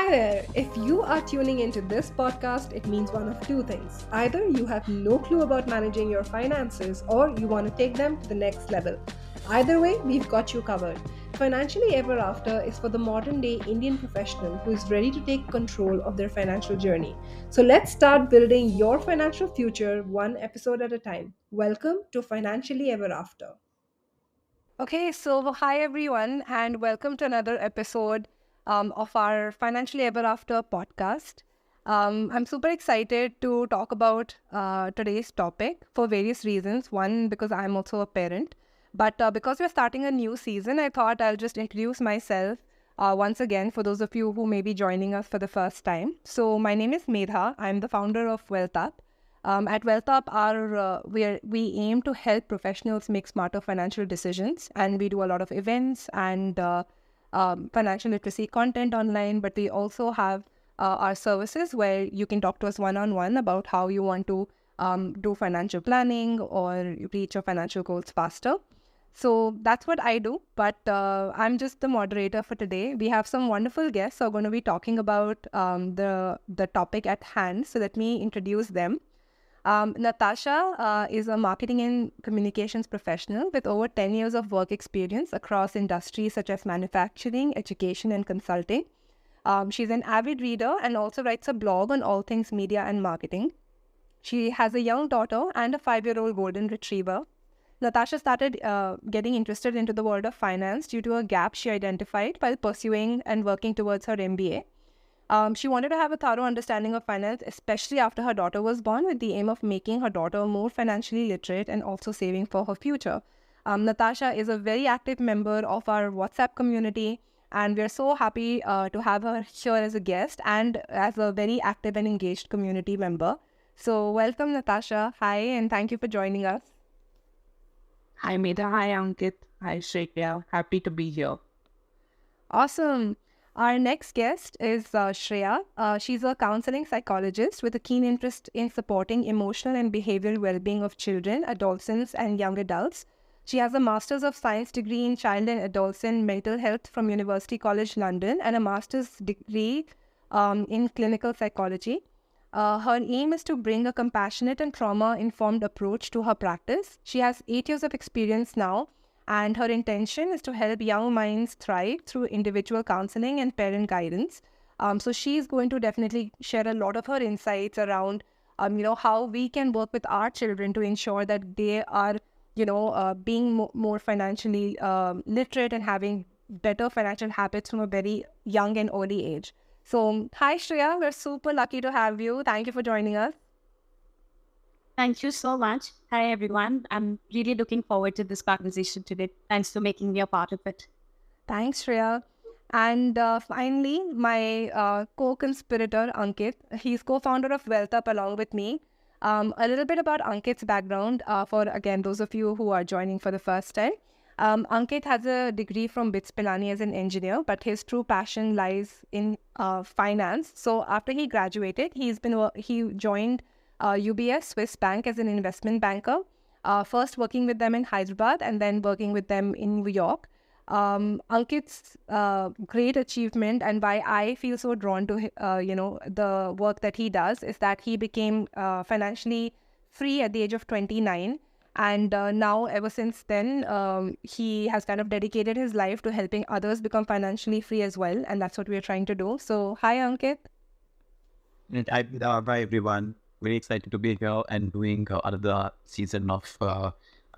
Hi there! If you are tuning into this podcast, it means one of two things. Either you have no clue about managing your finances or you want to take them to the next level. Either way, we've got you covered. Financially Ever After is for the modern day Indian professional who is ready to take control of their financial journey. So let's start building your financial future one episode at a time. Welcome to Financially Ever After. Okay, so hi everyone, and welcome to another episode of our Financially Ever After podcast. I'm super excited to talk about today's topic for various reasons. One, because I'm also a parent, but because we're starting a new season, I thought I'll just introduce myself once again for those of you who may be joining us for the first time. So, my name is Medha. I'm the founder of Wealthup. At Wealthup, we aim to help professionals make smarter financial decisions, and we do a lot of events and financial literacy content online. But we also have our services where you can talk to us one-on-one about how you want to do financial planning or reach your financial goals faster. So that's what I do, but I'm just the moderator for today. We have some wonderful guests who are going to be talking about the topic at hand. So let me introduce them. Natasha is a marketing and communications professional with over 10 years of work experience across industries such as manufacturing, education, and consulting. She's an avid reader and also writes a blog on all things media and marketing. She has a young daughter and a 5-year-old golden retriever. Natasha started getting interested into the world of finance due to a gap she identified while pursuing and working towards her MBA. She wanted to have a thorough understanding of finance, especially after her daughter was born, with the aim of making her daughter more financially literate and also saving for her future. Natasha is a very active member of our WhatsApp community, and we're so happy to have her here as a guest and as a very active and engaged community member. So, welcome, Natasha. Hi, and thank you for joining us. Hi, Medha. Hi, Ankit. Hi, Shreya. Happy to be here. Awesome. Our next guest is Shreya. She's a counseling psychologist with a keen interest in supporting emotional and behavioral well-being of children, adolescents, and young adults. She has a Master's of Science degree in Child and Adolescent Mental Health from University College London and a Master's degree in Clinical Psychology. Her aim is to bring a compassionate and trauma-informed approach to her practice. She has 8 years of experience now, and her intention is to help young minds thrive through individual counseling and parent guidance. So she's going to definitely share a lot of her insights around, how we can work with our children to ensure that they are, being more financially literate and having better financial habits from a very young and early age. So, hi Shreya, we're super lucky to have you. Thank you for joining us. Thank you so much. Hi, everyone. I'm really looking forward to this conversation today. Thanks for making me a part of it. Thanks, Shreya. And finally, my co-conspirator, Ankit. He's co-founder of Wealthup along with me. A little bit about Ankit's background for, again, those of you who are joining for the first time. Ankit has a degree from BITS Pilani as an engineer, but his true passion lies in finance. So after he graduated, he joined UBS Swiss Bank as an investment banker, first working with them in Hyderabad and then working with them in New York. Ankit's great achievement and why I feel so drawn to the work that he does is that he became financially free at the age of 29. And now, ever since then, he has kind of dedicated his life to helping others become financially free as well. And that's what we're trying to do. So, hi, Ankit. Hi, everyone. Very excited to be here and doing another season of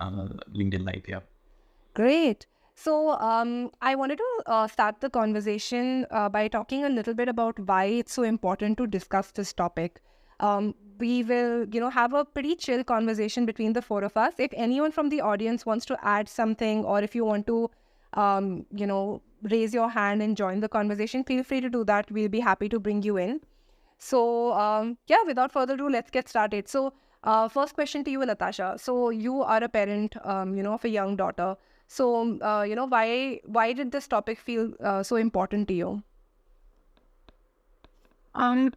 LinkedIn Live here. Great. So I wanted to start the conversation by talking a little bit about why it's so important to discuss this topic. We will, have a pretty chill conversation between the four of us. If anyone from the audience wants to add something, or if you want to, raise your hand and join the conversation, feel free to do that. We'll be happy to bring you in. So, without further ado, let's get started. So, first question to you, Natasha. So, you are a parent, of a young daughter. So, why did this topic feel so important to you?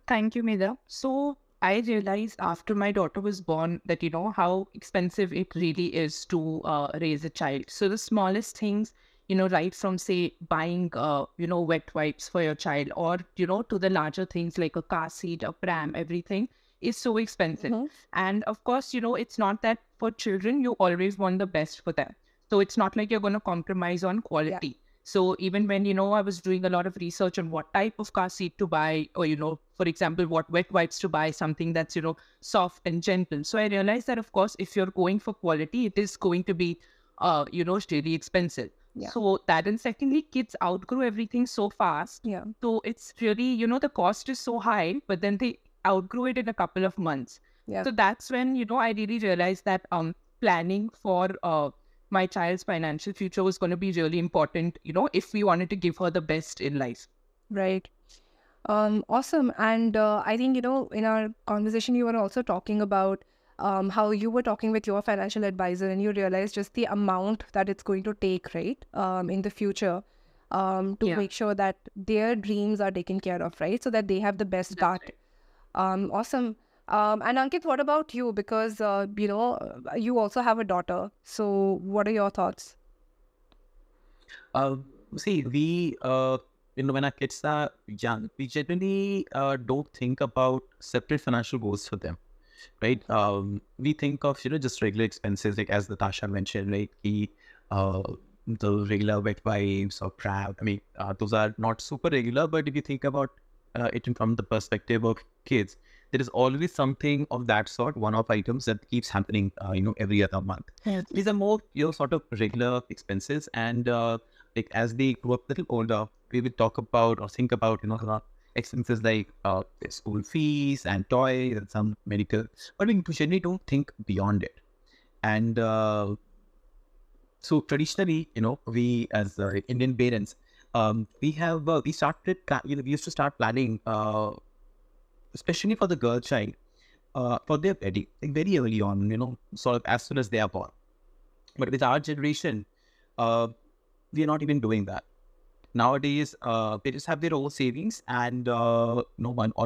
Thank you, Medha. So I realized after my daughter was born that, how expensive it really is to raise a child. So the smallest things, right from say buying, wet wipes for your child, or, to the larger things like a car seat, a pram, everything is so expensive. And of course, it's not that for children, you always want the best for them. So it's not like you're going to compromise on quality. So even when, I was doing a lot of research on what type of car seat to buy, or, for example, what wet wipes to buy, something that's, soft and gentle. So I realized that, of course, if you're going for quality, it is going to be, really expensive. So that, and secondly, kids outgrow everything so fast. So it's really, the cost is so high, but then they outgrow it in a couple of months. So that's when, I really realized that planning for my child's financial future was going to be really important, if we wanted to give her the best in life. Right. Awesome. And I think, in our conversation, you were also talking about how you were talking with your financial advisor and you realized just the amount that it's going to take, right, in the future to make sure that their dreams are taken care of, right, so that they have the best start. Awesome. And Ankit, what about you? Because, you also have a daughter. So what are your thoughts? See, we, when our kids are young, we generally don't think about separate financial goals for them, right? We think of, just regular expenses, like as Natasha mentioned, like the regular wet wipes or prep. I mean, those are not super regular, but if you think about it from the perspective of kids, there is always something of that sort, one-off items that keeps happening, every other month. These are more, sort of regular expenses. And like as they grow up a little older, we will talk about or think about, expenses like school fees and toys and some medical, but we generally don't think beyond it. And so traditionally, we as Indian parents, we used to start planning, especially for the girl child, for their wedding, like very early on, sort of as soon as they are born. But with our generation, we are not even doing that. Nowadays, they just have their own savings and or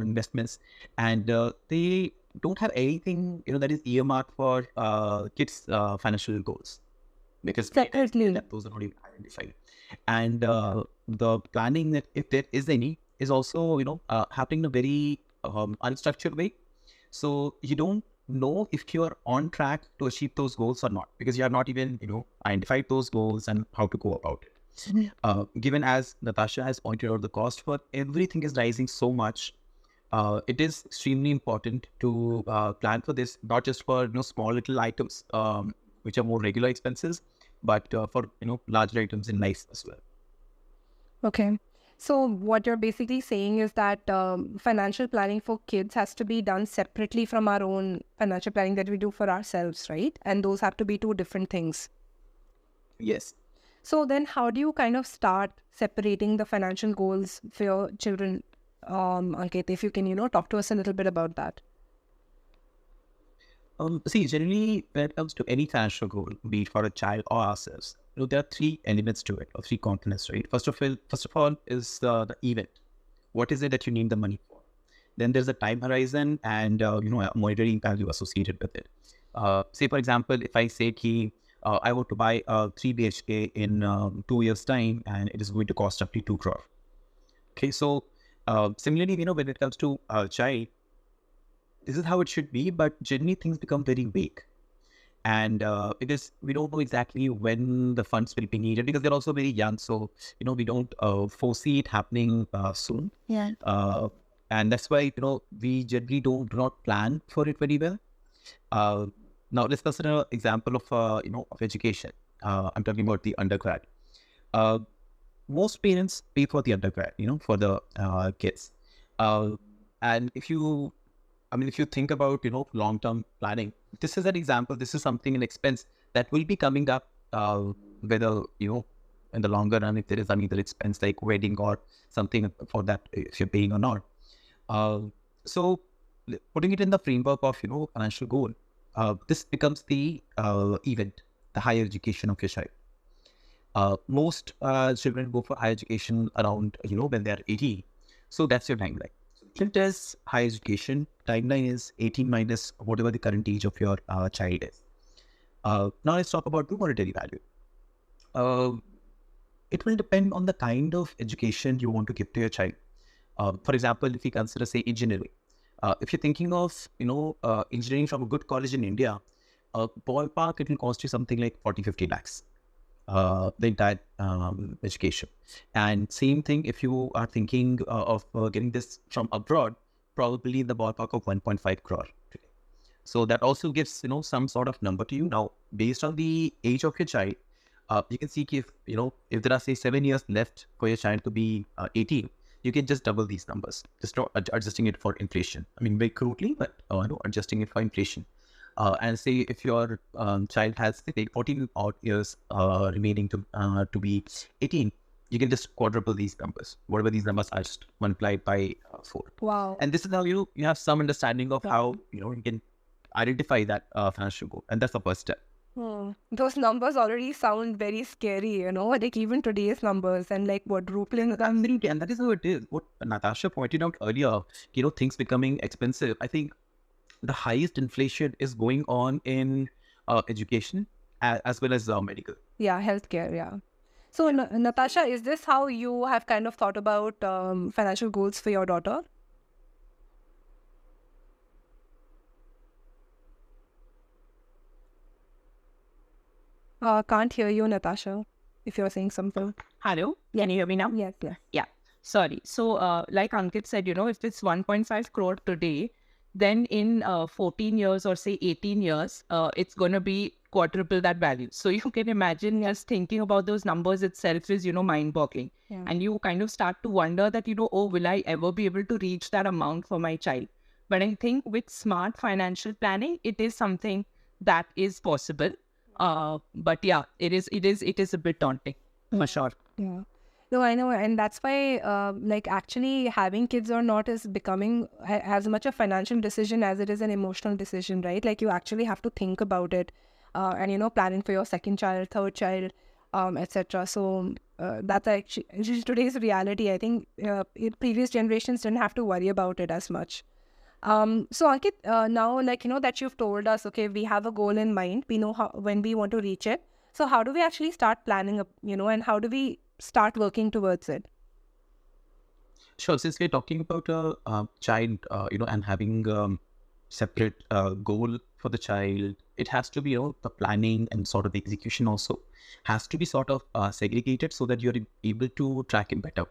investments, and they don't have anything that is earmarked for kids' financial goals, because those are not even identified. And the planning, that if there is any, is also happening in a very unstructured way. So you don't know if you're on track to achieve those goals or not, because you have not even identified those goals and how to go about it. Given, as Natasha has pointed out, the cost for everything is rising so much, it is extremely important to plan for this, not just for small little items which are more regular expenses, but for larger items in life as well. Okay. So what you're basically saying is that financial planning for kids has to be done separately from our own financial planning that we do for ourselves, right? And those have to be two different things. Yes. So then how do you kind of start separating the financial goals for your children, Ankit? If you can, talk to us a little bit about that. See, generally, when it comes to any financial goal, be it for a child or ourselves, there are three elements to it, or three components, right? First of all is the event. What is it that you need the money for? Then there's a time horizon and a monetary value associated with it. Say, for example, if I say I want to buy a 3 BHK in 2 years' time, and it is going to cost roughly 2 crore. Okay, so similarly, when it comes to a child, this is how it should be, but generally things become very vague. And we don't know exactly when the funds will be needed, because they're also very young. So, we don't foresee it happening soon. Yeah. And that's why, we generally do not plan for it very well. Now, let's consider an example of, of education. I'm talking about the undergrad. Most parents pay for the undergrad, for the kids. And if you think about, long-term planning, this is an example. This is an expense that will be coming up, whether, in the longer run, if there is another expense like wedding or something for that, if you're paying or not. So putting it in the framework of, financial goal, this becomes the event, the higher education of your child. Most children go for higher education around, when they're 18. So that's your timeline. It is higher education. Timeline is 18 minus whatever the current age of your child is. Now let's talk about the monetary value. it will depend on the kind of education you want to give to your child. For example, if you consider, say, engineering, if you're thinking of, engineering from a good college in India, ballpark, it will cost you something like 40-50 lakhs, the entire education. And same thing, if you are thinking of getting this from abroad, probably in the ballpark of 1.5 crore today. So that also gives, some sort of number to you. Now, based on the age of your child, you can see if there are, say, 7 years left for your child to be 18, you can just double these numbers, just not adjusting it for inflation. I mean, very crudely, but adjusting it for inflation. And say if your child has, say, 14 odd years remaining to be 18, you can just quadruple these numbers. Whatever these numbers are, just multiplied by 4. Wow. And this is how you have some understanding of how you can identify that financial goal, and that's the first step. Those numbers already sound very scary, like even today's numbers and like quadrupling. And that is how it is. What Natasha pointed out earlier, things becoming expensive. I think the highest inflation is going on in education as well as medical. Yeah, healthcare, yeah. So, Natasha, is this how you have kind of thought about financial goals for your daughter? Can't hear you, Natasha, if you're saying something. Hello, can you hear me now? Yes, yes. Yeah, sorry. So like Ankit said, if it's 1.5 crore today, then in 14 years or say 18 years, it's going to be quadruple that value. So you can imagine just thinking about those numbers itself is, mind-boggling. Yeah. And you kind of start to wonder that, oh, will I ever be able to reach that amount for my child? But I think with smart financial planning, it is something that is possible. But yeah, it is a bit daunting, for sure. Yeah. No, I know. And that's why, actually having kids or not is becoming as much a financial decision as it is an emotional decision, right? Like you actually have to think about it and, planning for your second child, third child, etc. So that's actually today's reality. I think previous generations didn't have to worry about it as much. So Ankit, now that you've told us, okay, we have a goal in mind, we know when we want to reach it. So how do we actually start planning, and how do we start working towards it? Sure. Since we're talking about a child, and having separate goal for the child, it has to be, the planning and sort of the execution also has to be sort of segregated so that you're able to track it better.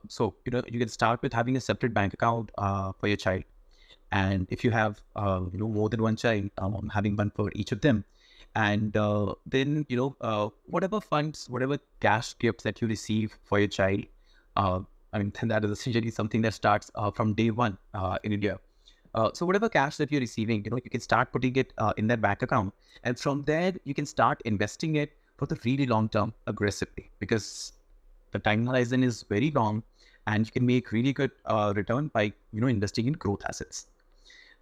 So, you can start with having a separate bank account for your child. And if you have, more than one child, having one for each of them. And then, whatever funds, whatever cash gifts that you receive for your child, then that is essentially something that starts from day one in India. So whatever cash that you're receiving, you can start putting it in that bank account. And from there, you can start investing it for the really long term aggressively, because the time horizon is very long and you can make really good return by, investing in growth assets.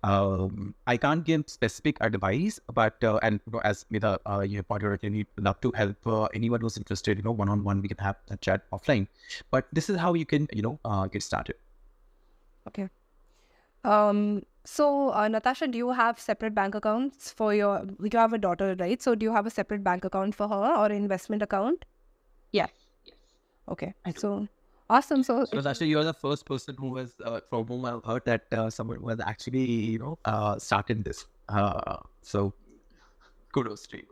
I can't give specific advice, but as Mida, you pointed out, you'd love to help anyone who's interested, one-on-one, we can have a chat offline. But this is how you can, get started. Okay. So Natasha, do you have separate bank accounts for you have a daughter, right? So do you have a separate bank account for her or an investment account? Yes. Okay. So awesome. So Natasha, you're the first person who was from whom I've heard that someone was actually, started this. So kudos to you.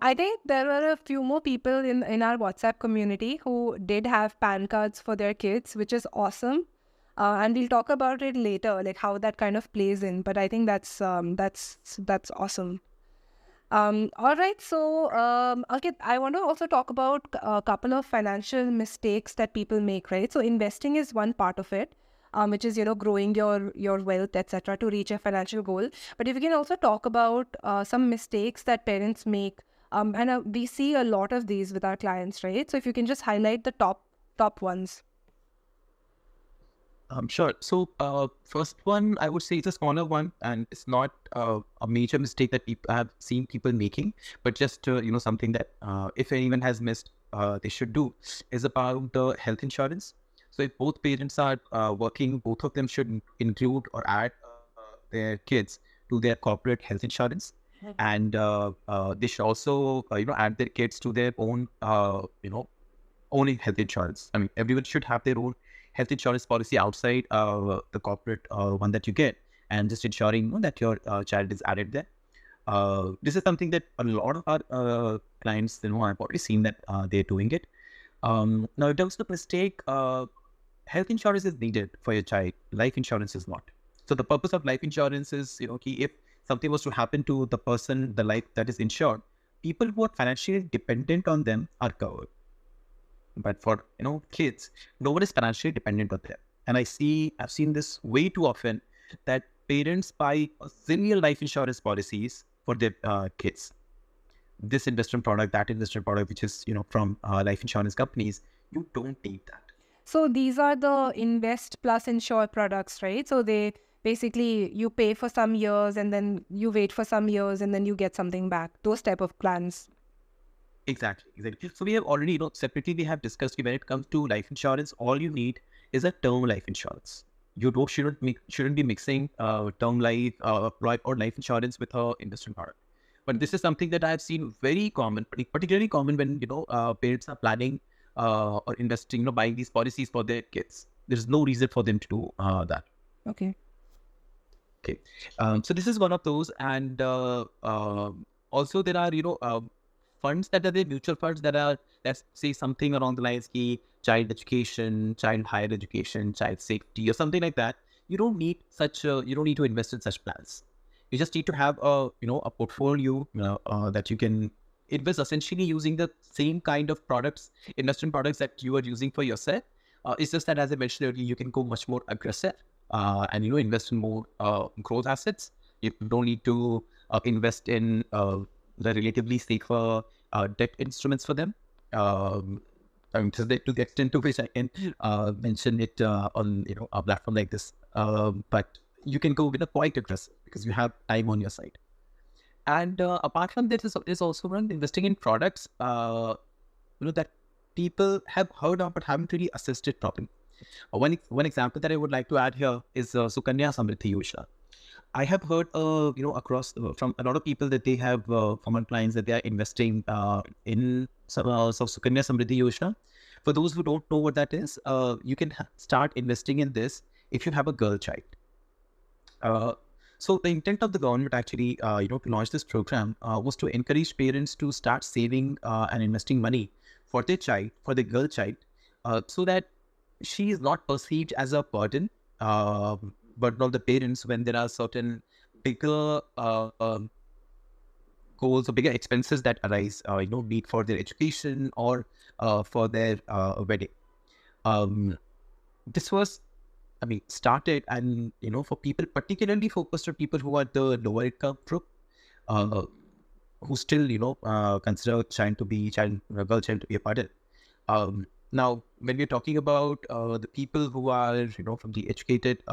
I think there were a few more people in our WhatsApp community who did have PAN cards for their kids, which is awesome. And we'll talk about it later, like how that kind of plays in. But I think that's awesome. All right. So, okay, I want to also talk about a couple of financial mistakes that people make, right? So, investing is one part of it, which is, growing your wealth, etc., to reach a financial goal. But if we can also talk about some mistakes that parents make, and we see a lot of these with our clients, right? So, if you can just highlight the top ones. Sure. So first one, I would say it's a smaller one, and it's not a major mistake that people have seen people making, but just something that if anyone has missed, they should do, is about the health insurance. So if both parents are working, both of them should include or add their kids to their corporate health insurance. And they should also, add their kids to their own, own health insurance. I mean, everyone should have their own health insurance policy outside the corporate one that you get, and just ensuring that your child is added there. This is something that a lot of our clients, I've already seen that they're doing it. Now, in terms of the mistake, health insurance is needed for your child. Life insurance is not. So the purpose of life insurance is, if something was to happen to the person, the life that is insured, people who are financially dependent on them are covered. But for, kids, no one is financially dependent on them. And I've seen this way too often, that parents buy a zillion life insurance policies for their kids. This investment product, that investment product, which is, from life insurance companies, you don't need that. So these are the invest plus insure products, right? So they basically, you pay for some years and then you wait for some years and then you get something back. Those type of plans. Exactly. So we have already, separately we have discussed, when it comes to life insurance, all you need is a term life insurance. You shouldn't be mixing term life or life insurance with a investment product. But this is something that I have seen very common, particularly common when parents are planning or investing, buying these policies for their kids. There's no reason for them to do that. Okay. So this is one of those, and also there are funds that are the mutual funds that are, let's say, something along the lines of child education, child higher education, child safety, or something like that. You don't need you don't need to invest in such plans. You just need to have a portfolio that you can invest, essentially using the same kind of investment products that you are using for yourself. It's just that, as I mentioned earlier, you can go much more aggressive and invest in more growth assets. You don't need to invest in the relatively safer debt instruments for them. To the extent to which I can mention it on a platform like this, but you can go with a quite aggressive because you have time on your side. And apart from this, is also investing in products that people have heard of but haven't really assessed it properly. One example that I would like to add here is Sukanya Samriddhi Yojna. I have heard, across from a lot of people that they have from our clients that they are investing in Sukanya Samriddhi Yojna. For those who don't know what that is, you can start investing in this if you have a girl child. So the intent of the government actually, to launch this program was to encourage parents to start saving and investing money for their child, for their girl child, so that she is not perceived as a burden, but not the parents when there are certain bigger goals or bigger expenses that arise, be it for their education or for their wedding. This was, started, and for people, particularly focused on people who are the lower income group, who still consider girl child to be a burden. Now, when we're talking about the people who are from the educated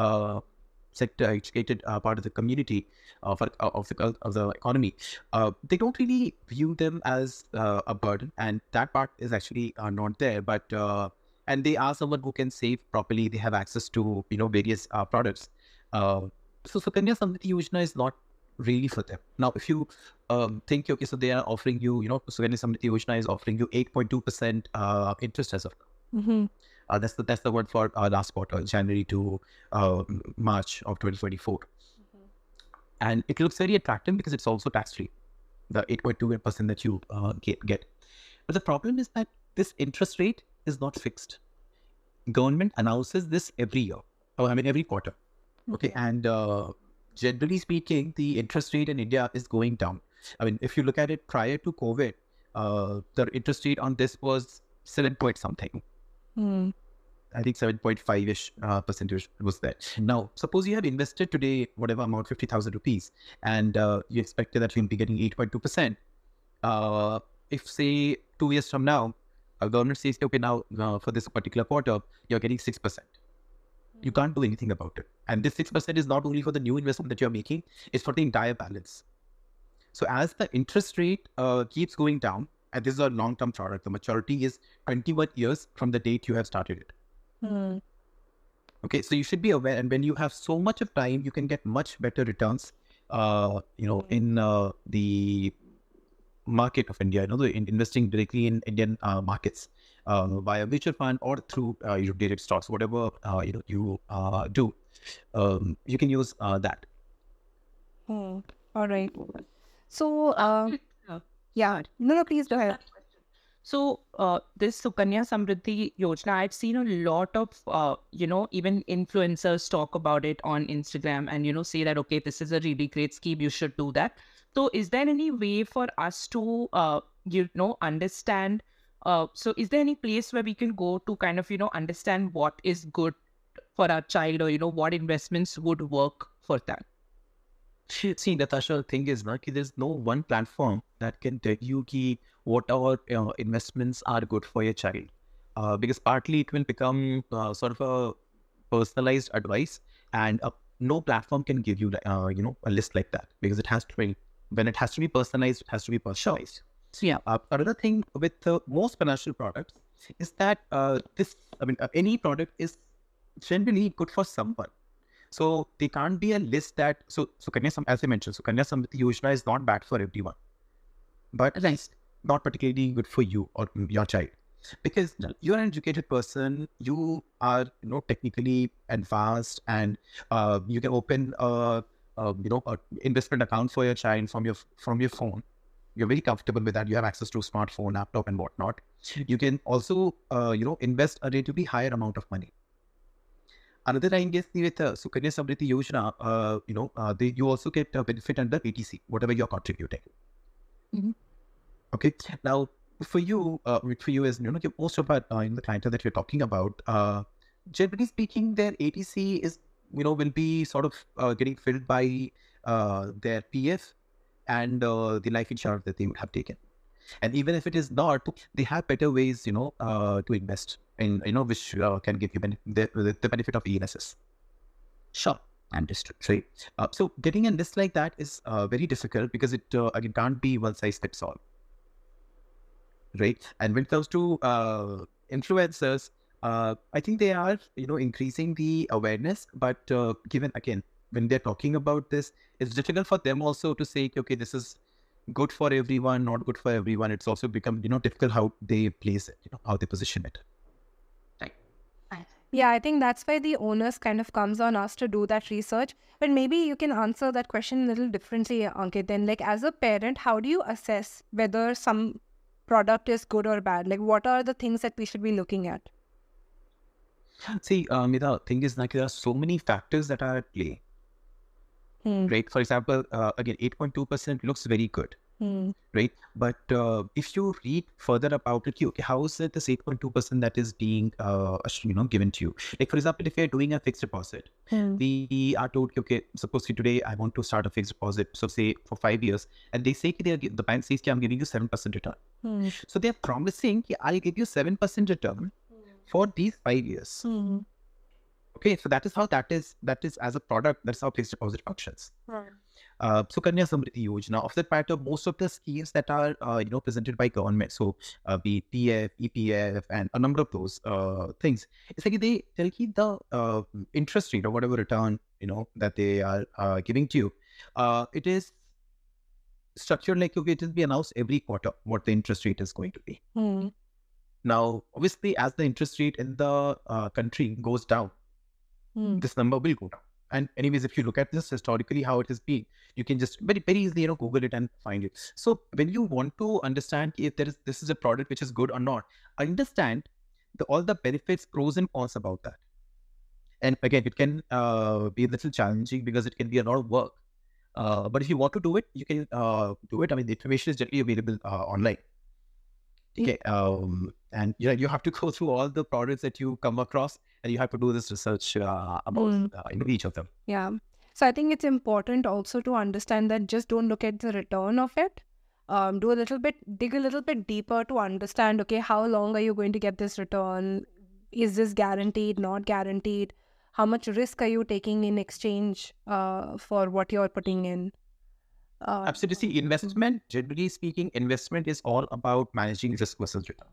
sector, educated part of the community of the economy, they don't really view them as a burden, and that part is actually not there. But and they are someone who can save properly. They have access to various products. So Sukanya Samriddhi Yojna is not really for them. Now, if you think, okay, so they are offering you, Sukanya Samriddhi Yojna is offering you 8.2% interest as of now. Mm-hmm. That's the word for last quarter, January to March of 2024. Mm-hmm. And it looks very attractive because it's also tax-free, the 8.2% that you get. But the problem is that this interest rate is not fixed. Government announces this every year, every quarter. Okay, and generally speaking, the interest rate in India is going down. If you look at it prior to COVID, the interest rate on this was 7 point something. I think 7.5-ish percentage was there. Now, suppose you have invested today, whatever amount, 50,000 rupees, and you expected that you'll be getting 8.2%. If, say, 2 years from now, government says, okay, now for this particular quarter, you're getting 6%. You can't do anything about it. And this 6% is not only for the new investment that you're making, it's for the entire balance. So as the interest rate keeps going down, and this is a long-term product, the maturity is 21 years from the date you have started it. Okay, so you should be aware, and when you have so much of time, you can get much better returns in the market of India, investing directly in Indian markets via mutual fund or through your direct stocks, whatever you do, you can use that. All right. So, yeah. No, please go ahead. So this Sukanya Samriddhi Yojna, I've seen a lot of, even influencers talk about it on Instagram and, say that, okay, this is a really great scheme, you should do that. So is there any way for us to, understand, so is there any place where we can go to kind of, understand what is good for our child or, what investments would work for that? See, Natasha, thing is, there's no one platform that can tell you what our investments are good for your child. Because partly it will become sort of a personalized advice, and no platform can give you, a list like that, because it has to be, when it has to be personalized, it has to be personalized. Yeah. Another thing with most financial products is that any product is generally good for someone. So they can't be a list that, as I mentioned, Sukanya Samriddhi Yojna is not bad for everyone, but it's not particularly good for you or your child, because you're an educated person, you are, technically advanced, and you can open a investment account for your child from your phone. You're very comfortable with that. You have access to a smartphone, laptop, and whatnot. You can also, invest a relatively higher amount of money. Another thing is with Sukanya Samriddhi Yojna, you also get a benefit under ATC, whatever you're contributing. Mm-hmm. Okay. Now, for you is, most of our the clientele that we're talking about, generally speaking, their ATC is, will be sort of getting filled by their PF and the life insurance that they would have taken. And even if it is not, they have better ways, to invest in, which can give you the benefit of ENSS. Sure. Understood. Right. So getting a list like that is very difficult, because it again can't be one size fits all. Right. And when it comes to influencers, I think they are, increasing the awareness, but given again, when they're talking about this, it's difficult for them also to say, okay, this is good for everyone, not good for everyone. It's also become, difficult how they place it, how they position it. Yeah, I think that's why the onus kind of comes on us to do that research. But maybe you can answer that question a little differently, Ankit. Then, like, as a parent, how do you assess whether some product is good or bad? Like, what are the things that we should be looking at? See, the thing is, there are so many factors that are at play. Right. For example, again, 8.2% looks very good. Right. But if you read further about it, okay, how is it this 8.2% that is being given to you? Like, for example, if you're doing a fixed deposit, we are told, okay, suppose today I want to start a fixed deposit, so say for 5 years, and they say the bank says I'm giving you 7% return. So they're promising I'll give you 7% return for these 5 years. Okay, so that is as a product, that's how fixed deposit functions. Sukanya Samriddhi Yojna, of that matter, most of the schemes that are presented by government, so be it PF, EPF, and a number of those things, it's like they tell you the interest rate or whatever return that they are giving to you. It is structured like, okay, it will be announced every quarter what the interest rate is going to be. Now, obviously, as the interest rate in the country goes down, this number will go down. And anyways, if you look at this historically, how it has been, you can just very, very easily, Google it and find it. So when you want to understand if this is a product which is good or not, understand all the benefits, pros and cons about that. And again, it can be a little challenging because it can be a lot of work. But if you want to do it, you can do it. I mean, the information is generally available online. Okay. And you have to go through all the products that you come across, and you have to do this research about each of them. Yeah. So I think it's important also to understand that just don't look at the return of it. Dig a little bit deeper to understand, okay, how long are you going to get this return? Is this guaranteed, not guaranteed? How much risk are you taking in exchange for what you're putting in? Absolutely. See, investment, generally speaking, investment is all about managing risk versus return.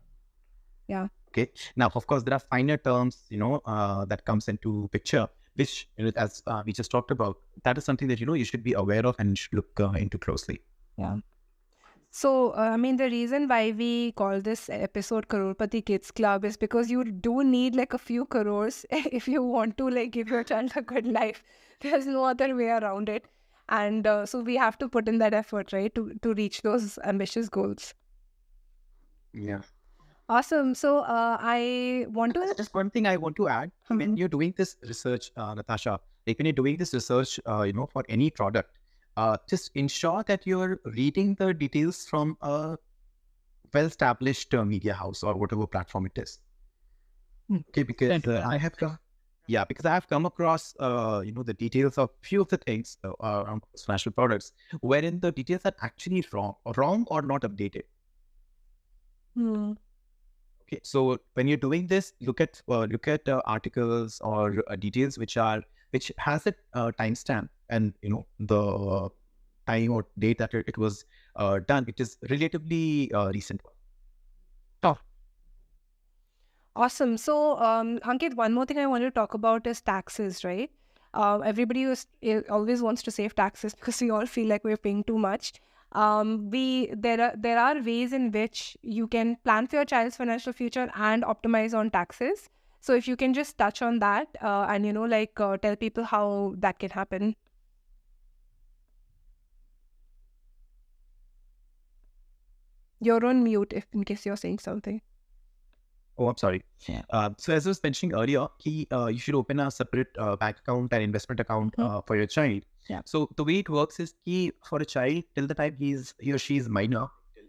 Yeah. Okay. Now, of course, there are finer terms, that comes into picture, which, as we just talked about, that is something that, you should be aware of and should look into closely. Yeah. So, the reason why we call this episode Crorepati Kids Club is because you do need like a few crores if you want to like give your child a good life. There's no other way around it. And so we have to put in that effort, right, to reach those ambitious goals. Yeah. Awesome. So, I want to... Just one thing I want to add. When you're doing this research, Natasha, like when you're doing this research, for any product, just ensure that you're reading the details from a well-established media house or whatever platform it is. Okay, because because I have come across, the details of few of the things around financial products, wherein the details are actually wrong or not updated. Okay, so when you're doing this, look at articles or details which has a timestamp and the time or date that it was done. It is relatively recent. Awesome. So, Ankit, one more thing I want to talk about is taxes, right? Everybody always wants to save taxes because we all feel like we're paying too much. There are ways in which you can plan for your child's financial future and optimize on taxes. So, if you can just touch on that and tell people how that can happen. You're on mute in case you're saying something. Oh, I'm sorry. Yeah. So as I was mentioning earlier, you should open a separate bank account and investment account for your child. Yeah. So the way it works is for a child, till the time he or she is minor, till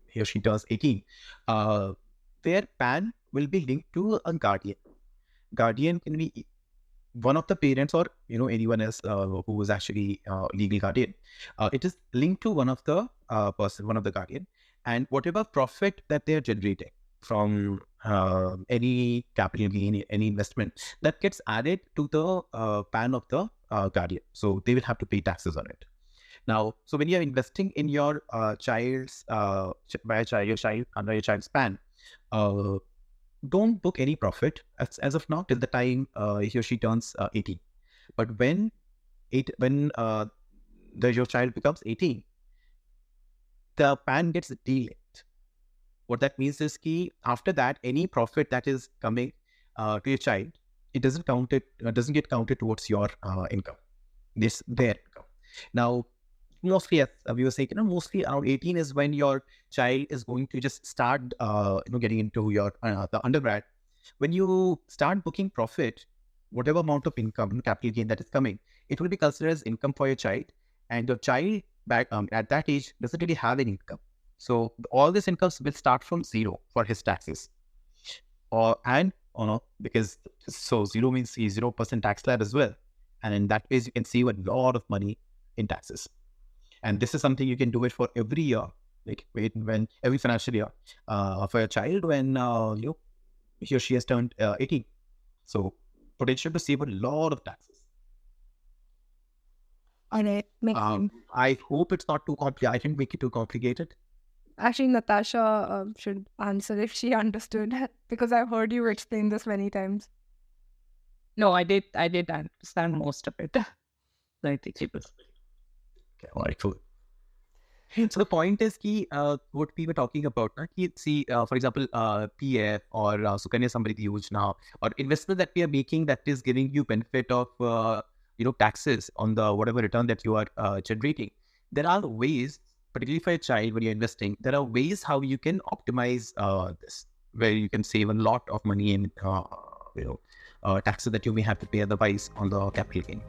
he or she turns 18, their PAN will be linked to a guardian. Guardian can be one of the parents or anyone else who is actually legal guardian. It is linked to one of the guardian, and whatever profit that they are generating from any capital gain, any investment, that gets added to the PAN of the guardian. So they will have to pay taxes on it. Now, so when you're investing in your child's under your child's PAN, don't book any profit as of now till the time he or she turns 18. But when your child becomes 18, the PAN gets delinked. What that means is after that, any profit that is coming to your child, it doesn't get counted towards your income. This their income. Now, mostly, as we were saying, mostly around 18 is when your child is going to just start, getting into your the undergrad. When you start booking profit, whatever amount of income, capital gain that is coming, it will be considered as income for your child, and your child back at that age doesn't really have any income. So all these incomes will start from zero for his taxes, because so zero means 0% tax slab as well, and in that case you can save a lot of money in taxes. And this is something you can do it for every year, like when every financial year for a child when he or she has turned 18. So potential to save a lot of taxes. All right. I hope it's not too complicated. I didn't make it too complicated. Actually, Natasha should answer if she understood, because I've heard you explain this many times. No, I did understand most of it. I think it was... Okay, all right, cool. So the point is what we were talking about, for example, PF or Sukanya Samriddhi Yojna, or investment that we are making that is giving you benefit of taxes on the whatever return that you are generating. There are ways, particularly for a child when you're investing, there are ways how you can optimize this, where you can save a lot of money in taxes that you may have to pay otherwise on the capital gain.